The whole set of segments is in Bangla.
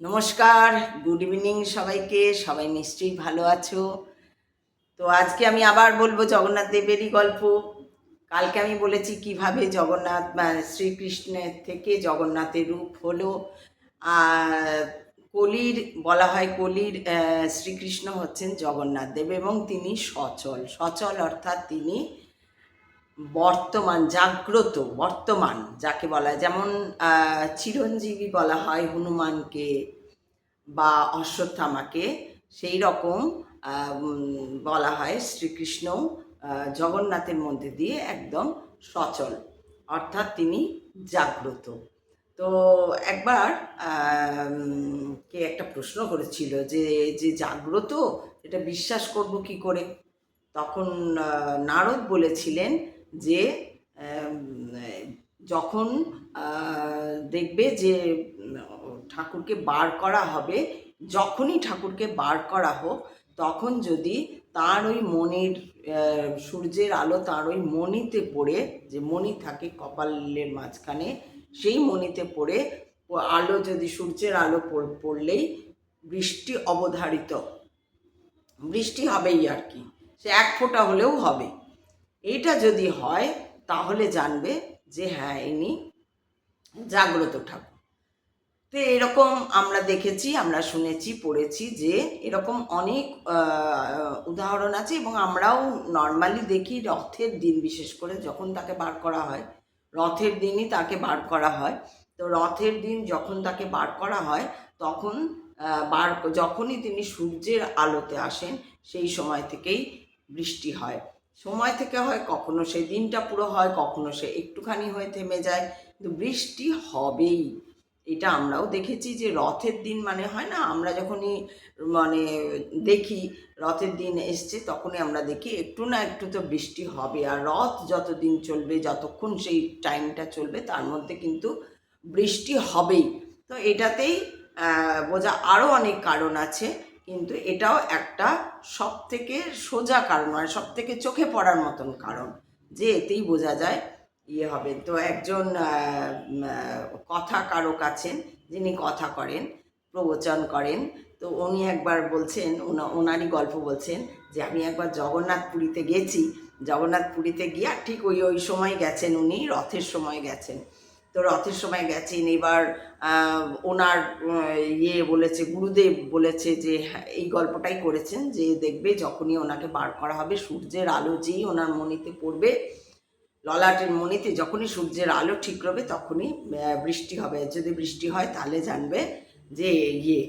নমস্কার, গুড ইভিনিং সবাইকে। সবাই নিশ্চয়ই ভালো আছো। তো আজকে আমি আবার বলবো জগন্নাথ দেবেরই গল্প। কালকে আমি বলেছি কিভাবে জগন্নাথ শ্রীকৃষ্ণের থেকে জগন্নাথের রূপ হলো। কলির বলা হয় কলির শ্রীকৃষ্ণ হচ্ছেন জগন্নাথ দেব এবং তিনি সচল। সচল অর্থাৎ তিনি বর্তমান, জাগ্রত, বর্তমান যাকে বলা হয়। যেমন চিরঞ্জীবী বলা হয় হনুমানকে বা অশ্বত্থামাকে, সেই রকম বলা হয় শ্রীকৃষ্ণ জগন্নাথের মধ্যে দিয়ে একদম সচল, অর্থাৎ তিনি জাগ্রত। তো একবার কে একটা প্রশ্ন করেছিল যে যে জাগ্রত এটা বিশ্বাস করব কি করে। তখন নারদ বলেছিলেন যে যখন দেখবে যে ঠাকুরকে বার করা হবে, যখনই ঠাকুরকে বার করা হোক তখন যদি তার ওই মণির সূর্যের আলো তার ওই মণিতে পড়ে, যে মণি থাকে কপালের মাঝখানে, সেই মণিতে পড়ে আলো, যদি সূর্যের আলো পড়লেই বৃষ্টি অবধারিত, বৃষ্টি হবেই আর কি, সে এক ফোঁটা হলেও হবে। এইটা যদি হয় তাহলে জানবে যে হ্যাঁ ইনি জাগ্রত ঠাকুর। তো এরকম আমরা দেখেছি, আমরা শুনেছি, পড়েছি যে এরকম অনেক উদাহরণ আছে এবং আমরাও নর্মালি দেখি। রথের দিন বিশেষ করে যখন তাকে বার করা হয়, রথের দিনই তাকে বার করা হয়। তো রথের দিন যখন তাকে বার করা হয় তখন যখনই তিনি সূর্যের আলোতে আসেন সেই সময় থেকেই বৃষ্টি হয়। সময় থেকে হয়, কখনো সেই দিনটা পুরো হয়, কখনো সে একটুখানি হয়ে থেমে যায়, কিন্তু বৃষ্টি হবেই। এটা আমরাও দেখেছি যে রথের দিন মানে হয় না, আমরা যখনই মানে দেখি রথের দিন এসছে তখনই আমরা দেখি একটু না একটু তো বৃষ্টি হবে। আর রথ যতদিন চলবে, যতক্ষণ সেই টাইমটা চলবে তার মধ্যে কিন্তু বৃষ্টি হবেই। তো এটাতেই বোঝা, আরও অনেক কারণ আছে কিন্তু এটাও একটা সব থেকে সোজা কারণ, মানে সব থেকে চোখে পড়ার মতন কারণ, যে এতেই বোঝা যায় ইয়ে হবে। তো একজন কথাকারক আছেন, যিনি কথা করেন, প্রবচন করেন। তো উনি একবার বলছেন, ওনারই গল্প বলছেন যে আমি একবার জগন্নাথ পুরীতে গেছি। জগন্নাথ পুরীতে গিয়ে ঠিক ওই সময় গেছেন, উনি রথের সময় গেছেন। তো রথের সময় গেছেন, এবার ওনার ইয়ে বলেছে, গুরুদেব বলেছে যে এই গল্পটাই করেছেন যে দেখবে যখনই ওনাকে বার করা হবে সূর্যের আলো যেই ওনার মণিতে পড়বে, ললাটের মণিতে যখনই সূর্যের আলো ঠিক রবে তখনই বৃষ্টি হবে। যদি বৃষ্টি হয় তাহলে জানবে যে ইয়ে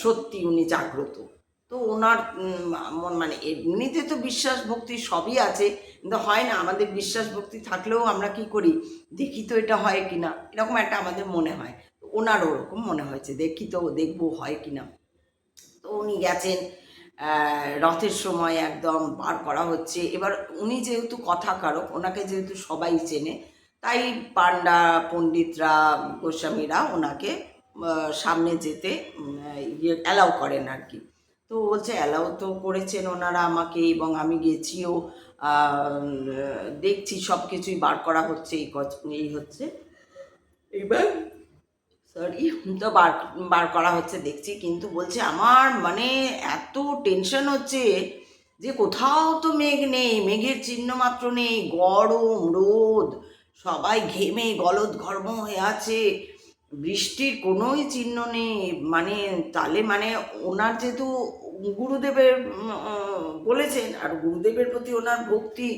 সত্যি উনি জাগ্রত। তো ওনার মানে এমনিতে তো বিশ্বাস ভক্তি সবই আছে, কিন্তু হয় না, আমাদের বিশ্বাস ভক্তি থাকলেও আমরা কি করি, দেখি তো এটা হয় কিনা, এরকম একটা আমাদের মনে হয়। ওনার ওরকম মনে হয়েছে, দেখি তো, দেখবো হয় কিনা। তো উনি গেছেন, রথের সময় একদম বার করা হচ্ছে। এবার উনি যেহেতু কথাকারক, ওনাকে যেহেতু সবাই চেনে, তাই পাণ্ডা, পণ্ডিতরা, গোস্বামীরা ওনাকে সামনে যেতে ইয়ে অ্যালাউ করেন আর কি। তো বলছে অ্যালাউ তো করেছেন ওনারা আমাকে, এবং আমি গেছিও, দেখছি সব কিছুই বার করা হচ্ছে, এই হচ্ছে। এইবার সরি, তো বার বার করা হচ্ছে দেখছি, কিন্তু বলছে আমার মানে এত টেনশন হচ্ছে যে কোথাও তো মেঘ নেই, মেঘের চিহ্ন মাত্র নেই, গরম রোদ, সবাই ঘেমে গলদঘর্ম হয়ে আছে, বৃষ্টির কোনোই চিহ্ন নেই। মানে তাহলে মানে ওনার যেহেতু গুরুদেবের বলেছেন, আর গুরুদেবের প্রতি ওনার ভক্তি,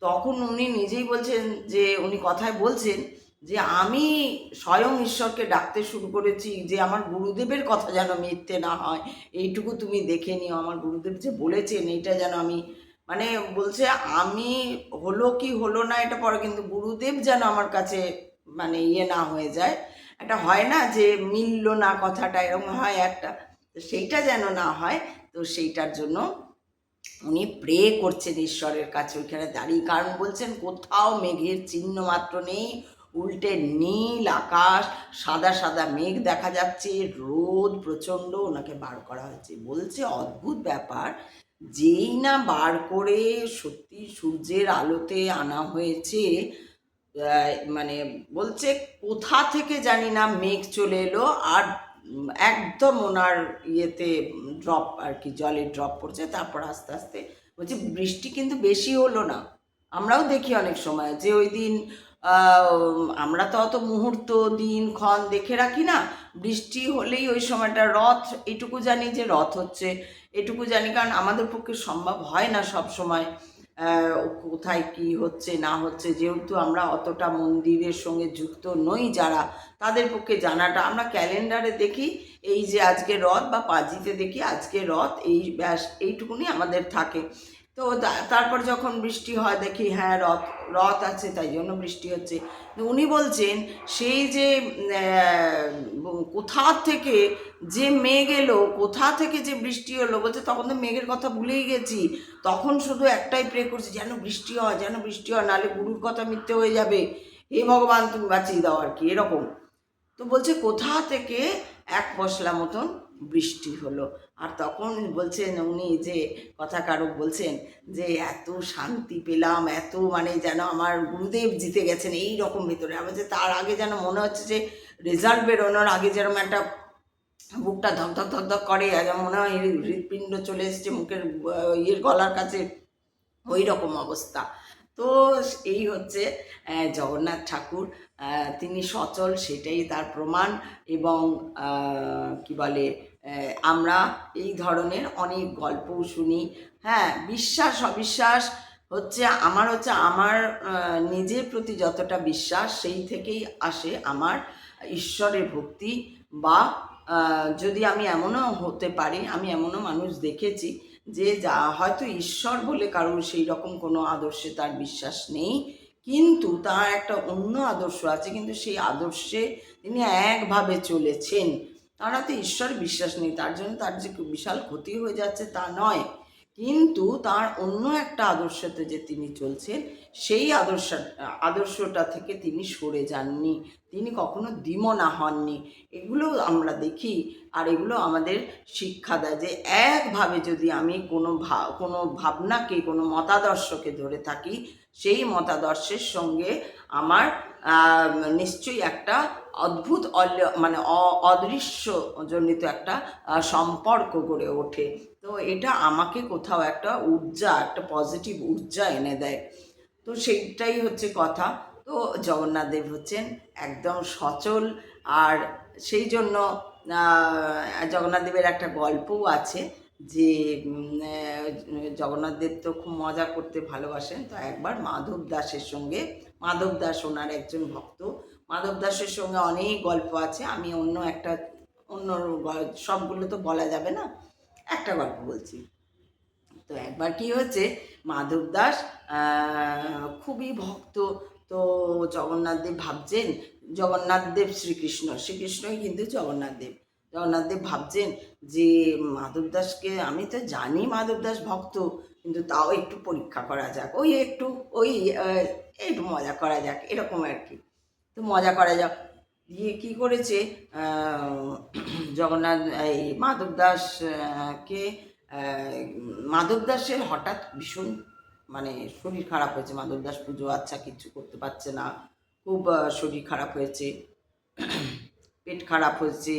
তখন উনি নিজেই বলছেন, যে উনি কথায় বলছেন যে আমি স্বয়ং ঈশ্বরকে ডাকতে শুরু করেছি যে আমার গুরুদেবের কথা যেন মিথ্যে না হয়, এইটুকু তুমি দেখে নিও, আমার গুরুদেব যে বলেছেন এইটা যেন আমি, মানে বলছে আমি হলো কি হলো না এটা পরে, কিন্তু গুরুদেব যেন আমার কাছে মানে ইয়ে না হয়ে যায়, একটা হয় না যে মিলল না কথাটা, এরকম হয় একটা, তো সেইটা যেন না হয়। তো সেইটার জন্য উনি প্রে করছেন ঈশ্বরের কাছে ওইখানে দাঁড়িয়ে, কারণ বলছেন কোথাও মেঘের চিহ্ন মাত্র নেই, উল্টে নীল আকাশ, সাদা সাদা মেঘ দেখা যাচ্ছে, রোদ প্রচণ্ড, ওনাকে বার করা হয়েছে। বলছে অদ্ভুত ব্যাপার, যেই না বার করে সত্যি সূর্যের আলোতে আনা হয়েছে, মানে বলছে কোথা থেকে জানি না মেঘ চলে এলো, আর একদম ওনার ইয়েতে ড্রপ আর কি, জলের ড্রপ পড়ছে। তারপর আস্তে আস্তে বলছে বৃষ্টি কিন্তু বেশি হলো না। আমরাও দেখি অনেক সময় যে ওই দিন আমরা তো অত মুহূর্ত দিনক্ষণ দেখে রাখি না, বৃষ্টি হলেই ওই সময়টা রথ, এটুকু জানি যে রথ হচ্ছে, এটুকু জানি, কারণ আমাদের পক্ষে সম্ভব হয় না সব সময় কোথায় কি হচ্ছে না হচ্ছে, যেহেতু আমরা অতটা মন্দিরের সঙ্গে যুক্ত নই যারা, তাদের পক্ষে জানাটা, আমরা ক্যালেন্ডারে দেখি এই যে আজকে রথ, বা পাঁজিতে দেখি আজকে রথ, এই ব্যাস এইটুকুনি আমাদের থাকে। তো তারপর যখন বৃষ্টি হয় দেখি হ্যাঁ রথ রথ আছে তাই জন্য বৃষ্টি হচ্ছে। উনি বলছেন সেই যে কোথা থেকে যে মেঘ এলো, কোথা থেকে যে বৃষ্টি হলো, বলছে তখন তো মেঘের কথা ভুলেই গেছি, তখন শুধু একটাই প্রে করছি যেন বৃষ্টি হয়, যেন বৃষ্টি হয়, নাহলে গুরুর কথা মিথ্যে হয়ে যাবে, হে ভগবান তুমি বাঁচিয়ে দাও আর কি, এরকম। তো বলছে কোথা থেকে এক পশলা মতন বৃষ্টি হলো। আর তখন বলছেন উনি, যে কথাকারক বলছেন যে এত শান্তি পেলাম, এত মানে যেন আমার গুরুদেব জিতে গেছেন এই রকম ভিতরে। আবার যে তার আগে যেন মনে হচ্ছে যে রেজাল্ট বেরোনোর আগে যেরকম একটা বুকটা ধকধক ধকধক করে, যেন মনে হয় হৃৎপিণ্ড চলে এসছে মুখের ইয়ের গলার কাছে, ওই রকম অবস্থা। তো এই হচ্ছে জগন্নাথ ঠাকুর, তিনি সচল, সেটাই তার প্রমাণ। এবং কি বলে, আমরা এই ধরনের অনেক গল্পও শুনি। হ্যাঁ, বিশ্বাস অবিশ্বাস হচ্ছে আমার নিজের প্রতি যতটা বিশ্বাস, সেই থেকেই আসে আমার ঈশ্বরের ভক্তি। বা যদি আমি এমনও হতে পারি, আমি এমনও মানুষ দেখেছি যে যা হয়তো ঈশ্বর বলে কারোর সেই রকম কোনো আদর্শে তার বিশ্বাস নেই, কিন্তু তার একটা অন্য আদর্শ আছে, কিন্তু সেই আদর্শে তিনি একভাবে চলেছেন। তারা তো ঈশ্বর বিশ্বাস নেই, তার জন্য তার যে বিশাল ক্ষতি হয়ে যাচ্ছে তা নয়, কিন্তু তার অন্য একটা আদর্শতে যে তিনি চলছেন, সেই আদর্শটা থেকে তিনি সরে যাননি, তিনি কখনো দ্বিমনা হননি। এগুলো আমরা দেখি, আর এগুলো আমাদের শিক্ষা দেয় যে একভাবে যদি আমি কোনো ভাবনাকে, কোনো মতাদর্শকে ধরে থাকি, সেই মতাদর্শের সঙ্গে আমার নিশ্চয়ই একটা অদ্ভুত মানে অদৃশ্য জনিত একটা সম্পর্ক গড়ে ওঠে। তো এটা আমাকে কোথাও একটা ঊর্জা, একটা পজিটিভ ঊর্জা এনে দেয়। তো সেইটাই হচ্ছে কথা। তো জগন্নাথ দেব হচ্ছেন একদম সচল। আর সেই জন্য জগন্নাথ দেবের একটা গল্পও আছে যে জগন্নাথ দেব তো খুব মজা করতে ভালোবাসেন। তো একবার মাধব দাসের সঙ্গে, মাধব দাস ওনার একজন ভক্ত, মাধব দাসের সঙ্গে অনেক গল্প আছে, আমি অন্য সবগুলো তো বলা যাবে না, একটা গল্প বলছি। তো একবার কি হয়েছে, মাধব দাস খুবই ভক্ত। তো জগন্নাথ দেব ভাবছেন, জগন্নাথ দেব শ্রীকৃষ্ণ, শ্রীকৃষ্ণই কিন্তু জগন্নাথ দেব। জগন্নাথ দেব ভাবছেন যে মাধব দাসকে, আমি তো জানি মাধব দাস ভক্ত, কিন্তু তাও একটু পরীক্ষা করা যাক, একটু মজা করা যাক, এরকম আর কি। তো মজা করা যাক দিয়ে কী করেছে, জগন্নাথ এই মাধব দাস কে মাধব দাসের হঠাৎ ভীষণ মানে শরীর খারাপ হয়েছে। মাধব দাস পুজো আচ্ছা কিছু করতে পারছে না, খুব শরীর খারাপ হয়েছে, পেট খারাপ হয়েছে,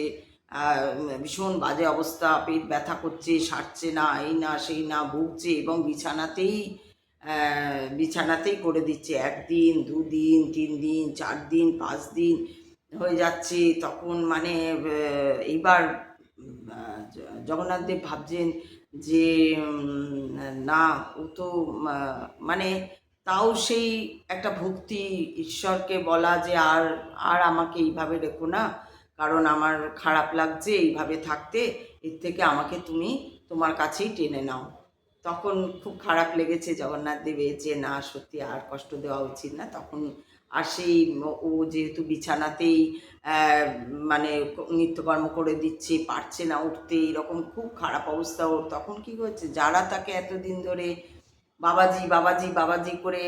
ভীষণ বাজে অবস্থা, পেট ব্যথা করছে, সারছে না, এই না সেই না, ভুগছে, এবং বিছানাতেই করে দিচ্ছে, 1 দিন 2 দিন 3 দিন 4 দিন 5 দিন হয়ে যাচ্ছে। তখন মানে এইবার জগন্নাথ দেব ভাবছেন যে না, ও তো মানে তাও সেই একটা ভক্তি, ঈশ্বরকে বলা যে আর আমাকে এইভাবে রেখো না, কারণ আমার খারাপ লাগছে এইভাবে থাকতে, এর থেকে আমাকে তুমি তোমার কাছেই টেনে নাও। তখন খুব খারাপ লেগেছে জগন্নাথ দেবের যে না, সত্যি আর কষ্ট দেওয়া উচিত না। তখন আর সেই ও যেহেতু বিছানাতেই মানে নিত্যকর্ম করে দিচ্ছে, পারছে না উঠতে, এরকম খুব খারাপ অবস্থা ওর। তখন কী হচ্ছে, যারা তাকে এতদিন ধরে বাবাজি বাবাজি বাবাজি করে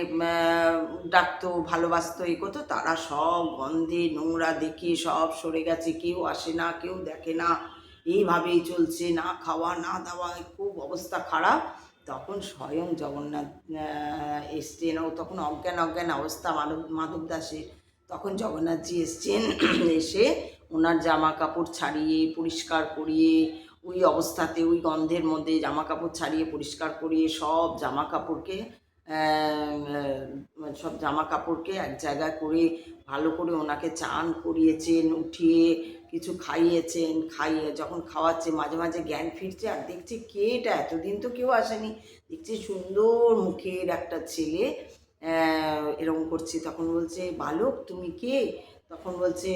ডাকতো, ভালোবাসতো, এ করতো, তারা সব গন্ধে নোংরা দেখে সব সরে গেছে, কেউ আসে না, কেউ দেখে না, এইভাবেই চলছে, না খাওয়া না দাওয়া, খুব অবস্থা খারাপ। তখন স্বয়ং জগন্নাথ এসছেন, ও তখন অজ্ঞান অবস্থা মাধব দাসের। তখন জগন্নাথজি এসছেন, এসে ওনার জামা কাপড় ছাড়িয়ে পরিষ্কার করিয়ে ওই অবস্থাতে ওই গন্ধের মধ্যে জামা কাপড় ছাড়িয়ে পরিষ্কার করিয়ে সব জামা কাপড়কে এক জায়গায় করে ভালো করে ওনাকে চান করিয়েছেন, উঠিয়ে কিছু খাইয়েছেন, খাইয়ে যখন খাওয়াচ্ছে মাঝে মাঝে জ্ঞান ফিরছে আর দেখছে কে এটা, এতদিন তো কেউ আসেনি, দেখছি সুন্দর মুখের একটা ছেলে এরকম করছে। তখন বলছে, বালক তুমি কে? তখন বলছে,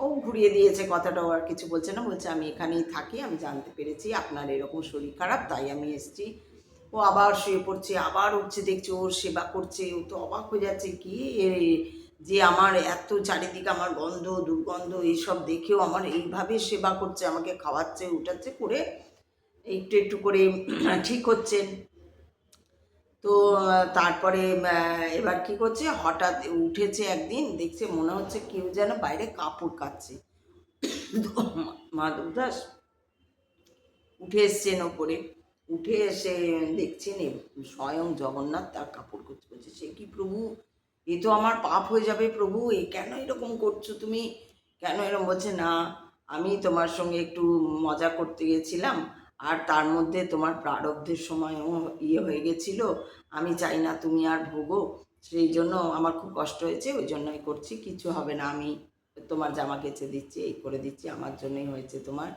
ও ঘুরিয়ে দিয়েছে কথাটা, আর কিছু বলছে না, বলছে আমি এখানেই থাকি, আমি জানতে পেরেছি আপনার এরকম শরীর খারাপ, তাই আমি এসেছি। ও আবার শুয়ে পড়ছে, আবার উঠছে, দেখছে ওর সেবা করছে। ও তো অবাক হয়ে যাচ্ছে, কি যে আমার এত চারিদিকে আমার গন্ধ দুর্গন্ধ এইসব দেখেও আমার এইভাবে সেবা করছে, আমাকে খাওয়াচ্ছে উঠাচ্ছে করে একটু একটু করে ঠিক হচ্ছেন। তো তারপরে এবার কি করছে, হঠাৎ উঠেছে একদিন, দেখছে মনে হচ্ছে কেউ যেন বাইরে কাপড় কাচ্ছে। মাধব দাস উঠে এসছেন ওপরে, উঠে এসে দেখছেন স্বয়ং জগন্নাথ তার কাপড় করছে। বলছে, সে কি প্রভু, এ তো আমার পাপ হয়ে যাবে প্রভু, এ কেন এরকম করছো তুমি, কেন এরকম? বলছে, না আমি তোমার সঙ্গে একটু মজা করতে গেছিলাম, আর তার মধ্যে তোমার প্রারব্ধের সময়ও হয়ে গেছিলো, আমি চাই না তুমি আর ভোগো, সেই জন্য আমার খুব কষ্ট হয়েছে, ওই জন্যই করছি, কিছু হবে না, আমি তোমার জামা কেচে দিচ্ছি, এই করে দিচ্ছি, আমার জন্যই হয়েছে তোমার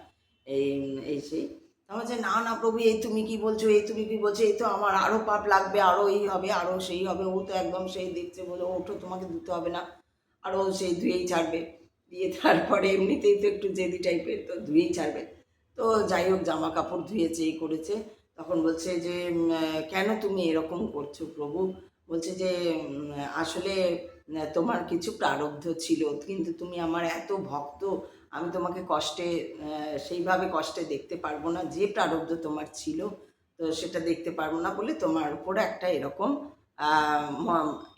এই এই সেই। আমার যে, না না প্রভু, এই তুমি কি বলছো, এই তুমি কি বলছো, এই তো আমার আরও পাপ লাগবে, আরও এই হবে, আরও সেই হবে। ও তো একদম সেই দেখছে, বলে ওঠো, তোমাকে ধুতে হবে না, আরও সেই ধুয়েই ছাড়বে, দিয়ে তারপরে এমনিতেই তো একটু জেদি টাইপের, তো ধুয়েই ছাড়বে। তো যাই হোক, জামা কাপড় ধুয়েছে, এই করেছে। তখন বলছে যে, কেন তুমি এরকম করছো প্রভু? বলছে যে, আসলে তোমার কিছু প্রারব্ধ ছিল, কিন্তু তুমি আমার এত ভক্ত, আমি তোমাকে কষ্টে সেইভাবে কষ্টে দেখতে পারবো না, যে প্রারব্ধ তোমার ছিল তো সেটা দেখতে পারবো না বলে তোমার উপরে একটা এরকম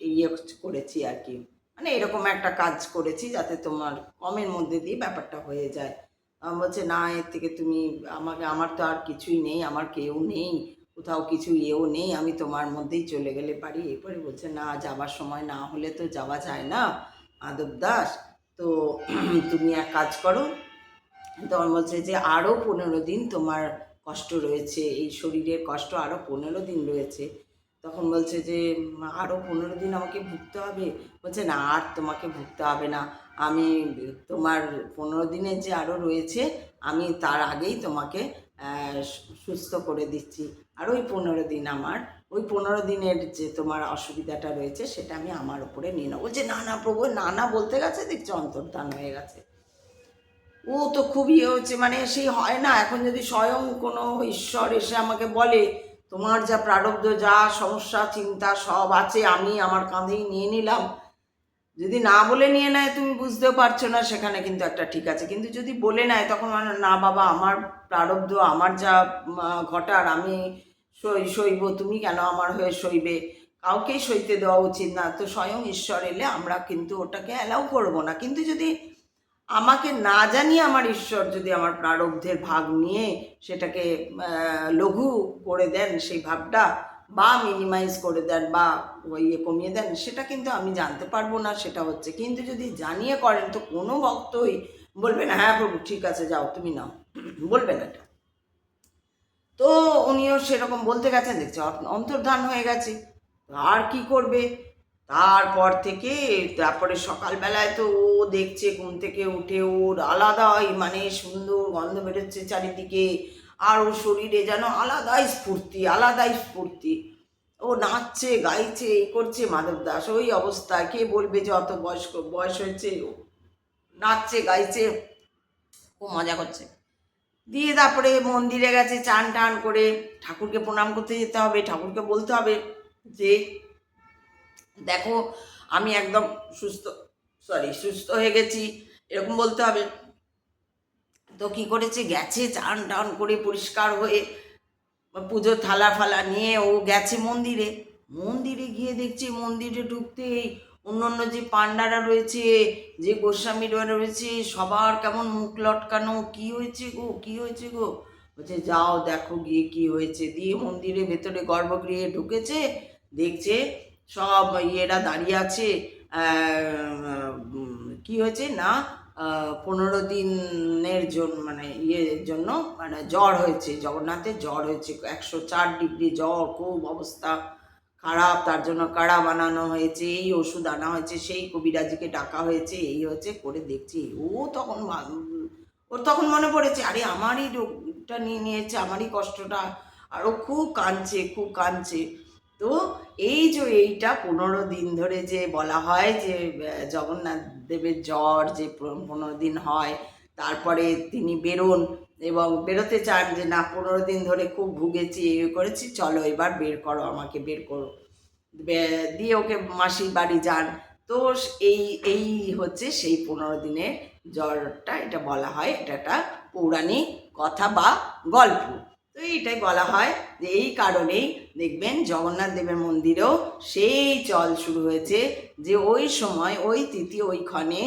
ইয়ে করেছি আর কি, মানে এরকম একটা কাজ করেছি যাতে তোমার কমের মধ্যে দিয়ে ব্যাপারটা হয়ে যায়। বলছে, না এর থেকে তুমি আমার তো আর কিছুই নেই, আমার কেউ নেই, কোথাও কিছু ইয়েও নেই, আমি তোমার মধ্যেই চলে গেলে পারি। এরপরে বলছে, না যাবার সময় না হলে তো যাওয়া যায় না মাধব দাস, তো তুমি এক কাজ করো। তখন বলছে যে, আরও 15 দিন তোমার কষ্ট রয়েছে, এই শরীরের কষ্ট আরও 15 দিন রয়েছে। তখন বলছে যে, আরও 15 দিন আমাকে ভুগতে হবে? বলছে, না আর তোমাকে ভুগতে হবে না, আমি তোমার 15 দিনের যে আরও রয়েছে, আমি তার আগেই তোমাকে সুস্থ করে দিচ্ছি, আর ওই 15 দিন আমার, ওই 15 দিনের যে তোমার অসুবিধাটা রয়েছে সেটা আমি আমার উপরে নিয়ে নেবো। বলছে, না না প্রভু, না না বলতে গেছে, দেখছি অন্তর্ধান হয়ে গেছে। ও তো খুবই হচ্ছে, মানে সেই হয় না, এখন যদি স্বয়ং কোনো ঈশ্বর এসে আমাকে বলে, তোমার যা প্রারব্ধ, যা সমস্যা চিন্তা সব আছে, আমি আমার কাঁধেই নিয়ে নিলাম, যদি না বলে নিয়ে নেয় তুমি বুঝতেও পারছো না, সেখানে কিন্তু একটা ঠিক আছে। কিন্তু যদি বলে নেয় তখন না বাবা, আমার প্রারব্ধ, আমার যা ঘটার আমি সইব, তুমি কেন আমার হয়ে সইবে? কাউকেই সইতে দেওয়া উচিত না। তো স্বয়ং ঈশ্বর এলে আমরা কিন্তু ওটাকে অ্যালাউ করবো না। কিন্তু যদি আমাকে না জানিয়ে আমার ঈশ্বর যদি আমার প্রারব্ধের ভাগ নিয়ে সেটাকে লঘু করে দেন, সেই ভাবটা, বা মিনিমাইজ করে দেন, বা ইয়ে কমিয়ে দেন, সেটা কিন্তু আমি জানতে পারবো না, সেটা হচ্ছে। কিন্তু যদি জানিয়ে করেন তো কোনো ভক্তই বলবে না, হ্যাঁ প্রভু ঠিক আছে যাও তুমি নাও, বলবে না এটা। তো উনিও সেরকম বলতে গেছেন, দেখছে অন্তর্ধান হয়ে গেছে, আর কি করবে? তারপর থেকে তারপরে সকালবেলায় তো ও দেখছে, ঘুম থেকে উঠে ওর আলাদাই মানে সুন্দর গন্ধ বেরোচ্ছে চারিদিকে, আর ওর শরীরে যেন আলাদাই স্ফূর্তি, আলাদাই স্ফূর্তি। ও নাচছে গাইছে এই করছে, মাধব দাস ওই অবস্থায়, কে বলবে যে অত বয়স হয়েছে, নাচছে গাইছে, খুব মজা করছে। দিয়ে তারপরে মন্দিরে গেছে, চান টান করে ঠাকুরকে প্রণাম করতে যেতে হবে, ঠাকুরকে বলতে হবে যে, দেখো আমি একদম সুস্থ হয়ে গেছি, এরকম বলতে হবে। তো কী করেছে, গেছে চান টান করে পরিষ্কার হয়ে পুজোর থালা ফালা নিয়ে ও গেছে মন্দিরে। মন্দিরে গিয়ে দেখছি, মন্দিরে ঢুকতেই অন্য যে পান্ডারা রয়েছে, যে গোস্বামীরা রয়েছে, সবার কেমন মুখ লটকানো, কি হয়েছে গো, কি হয়েছে গো? বলছে, যাও দেখো গিয়ে কি হয়েছে। দিয়ে মন্দিরে ভেতরে গর্ভগৃহে ঢুকেছে, দেখছে সব ইয়েরা দাঁড়িয়ে আছে। কি হয়েছে না, 15 দিনের জন্য মানে ইয়ের জন্য মানে জ্বর হয়েছে, জগন্নাথের জ্বর হয়েছে, 104 ডিগ্রি জ্বর, খুব অবস্থা খারাপ। তার জন্য কাড়া বানানো হয়েছে, এই ওষুধ আনা হয়েছে, সেই কবিরাজিকে ডাকা হয়েছে, এই হচ্ছে করে দেখছি। ওর তখন মনে পড়েছে, আরে আমারই রোগটা নিয়ে নিয়েছে, আমারই কষ্টটা, আর ও খুব কাঁদছে, খুব কাঁদছে। তো এই যে এইটা 15 দিন ধরে যে বলা হয় যে জগন্নাথ দেবের জ্বর যে 15 দিন হয়, তারপরে তিনি বেরোন এবং বেরোতে চান যে না 15 দিন ধরে খুব ভুগেছি, এই করেছি, চলো এবার বের করো, আমাকে বের করো, দিয়ে ওকে মাসির বাড়ি যান। তো এই এই হচ্ছে সেই 15 দিনের জ্বরটা, এটা বলা হয়, এটা একটা পৌরাণিক কথা বা গল্প। তো এইটাই বলা হয় যে এই কারণেই দেখবেন জগন্নাথ দেবের মন্দিরেও সেই চল শুরু হয়েছে যে ওই সময় ওই তিথি ওইখানে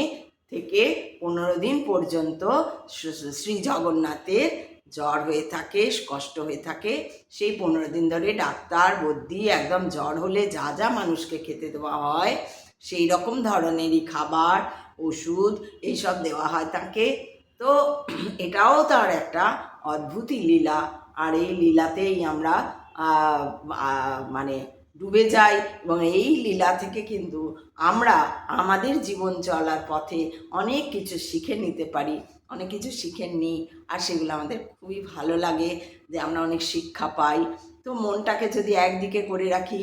থেকে 15 দিন পর্যন্ত শ্রী জগন্নাথের জ্বর হয়ে থাকে, কষ্ট হয়ে থাকে। সেই 15 দিন ধরে ডাক্তার বদ্যি একদম জ্বর হলে যা যা মানুষকে খেতে দেওয়া হয় সেই রকম ধরনেরই খাবার, ওষুধ এইসব দেওয়া হয় তাকে। তো এটাও তার একটা অদ্ভুতই লীলা। আর এই লীলাতেই আমরা মানে ডুবে যাই এবং এই লীলা থেকে কিন্তু আমরা আমাদের জীবন চলার পথে অনেক কিছু শিখে নিতে পারি, অনেক কিছু শিখে নিই, আর সেগুলো আমাদের খুবই ভালো লাগে যে আমরা অনেক শিক্ষা পাই। তো মনটাকে যদি একদিকে করে রাখি,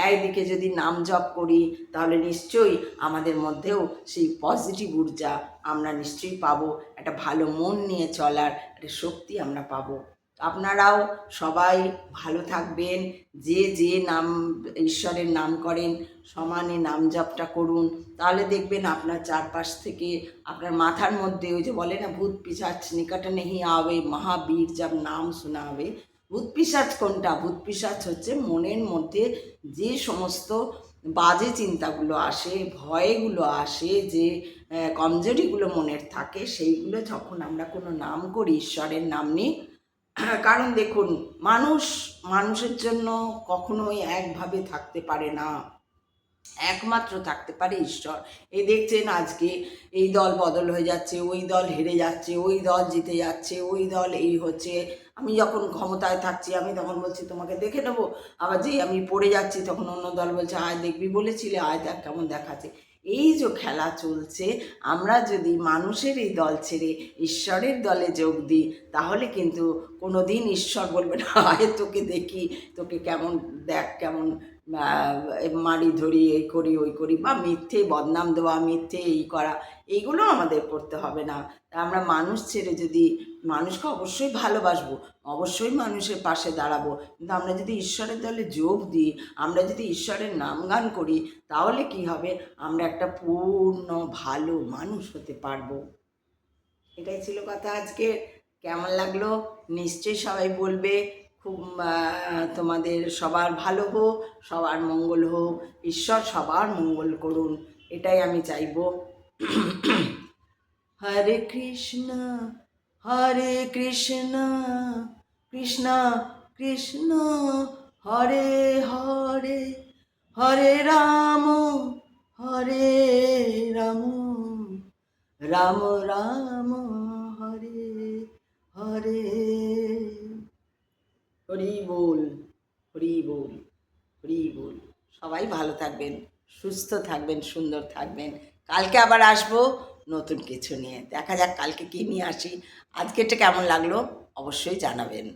একদিকে যদি নাম জপ করি, তাহলে নিশ্চয়ই আমাদের মধ্যেও সেই পজিটিভ ঊর্জা আমরা নিশ্চয়ই পাবো, একটা ভালো মন নিয়ে চলার একটা শক্তি আমরা পাবো। আপনারাও সবাই ভালো থাকবেন, যে যে নাম ঈশ্বরের নাম করেন সমানে নাম জপটা করুন, তাহলে দেখবেন আপনার চারপাশ থেকে আপনার মাথার মধ্যে ওই যে বলে না ভূত পিশাচ নিকট নেহি আবে, মহাবীর যাব নাম শোনা হবে। ভূত পিশাচ কোনটা? ভূত পিশাচ হচ্ছে মনের মধ্যে যে সমস্ত বাজে চিন্তাগুলো আসে, ভয়গুলো আসে, যে কমজোরিগুলো মনের থাকে, সেইগুলো যখন আমরা কোনো নাম করি, ঈশ্বরের নাম নিই। কারণ দেখুন, মানুষের জন্য কখনোই একভাবে থাকতে পারে না, একমাত্র থাকতে পারে ঈশ্বর। এই দেখছেন আজকে এই দল বদল হয়ে যাচ্ছে, ওই দল হেরে যাচ্ছে, ওই দল জিতে যাচ্ছে, ওই দল এই হচ্ছে। আমি যখন ক্ষমতায় থাকছি আমি তখন বলছি তোমাকে দেখে নেবো, আবার যেই আমি পড়ে যাচ্ছি তখন অন্য দল বলছে আয় দেখবি বলেছিলে, আয় দেখ কেমন দেখাচ্ছে। এই যে খেলা চলছে, আমরা যদি মানুষের এই দল ছেড়ে ঈশ্বরের দলে যোগ দিই, তাহলে কিন্তু কোনো দিন ঈশ্বর বলবে না আয় তোকে দেখি, তোকে কেমন দেখ, কেমন মারি ধরি, এই করি ওই করি, বা মিথ্যে বদনাম দেওয়া, মিথ্যে এই করা, এইগুলো আমাদের করতে হবে না। আমরা মানুষ ছেড়ে যদি, মানুষকে অবশ্যই ভালোবাসবো, অবশ্যই মানুষের পাশে দাঁড়াবো, কিন্তু আমরা যদি ঈশ্বরের দলে যোগ দিই, আমরা যদি ঈশ্বরের নাম গান করি, তাহলে কি হবে, আমরা একটা পূর্ণ ভালো মানুষ হতে পারবো। এটাই ছিল কথা আজকে। কেমন লাগলো নিশ্চয়ই সবাই বলবে। খুব তোমাদের সবার ভালো হোক, সবার মঙ্গল হোক, ঈশ্বর সবার মঙ্গল করুন, এটাই আমি চাইব। হরে কৃষ্ণ কৃষ্ণ কৃষ্ণ হরে হরে, হরে রাম রাম, রাম রাম হরে হরে। হরি বল, হরি বল, হরি বল। সবাই ভালো থাকবেন, সুস্থ থাকবেন, সুন্দর থাকবেন। কালকে আবার আসবো নতুন কিছু নিয়ে, দেখা যাক কালকে কী নিয়ে আসি। আজকেরটা কেমন লাগলো অবশ্যই জানাবেন।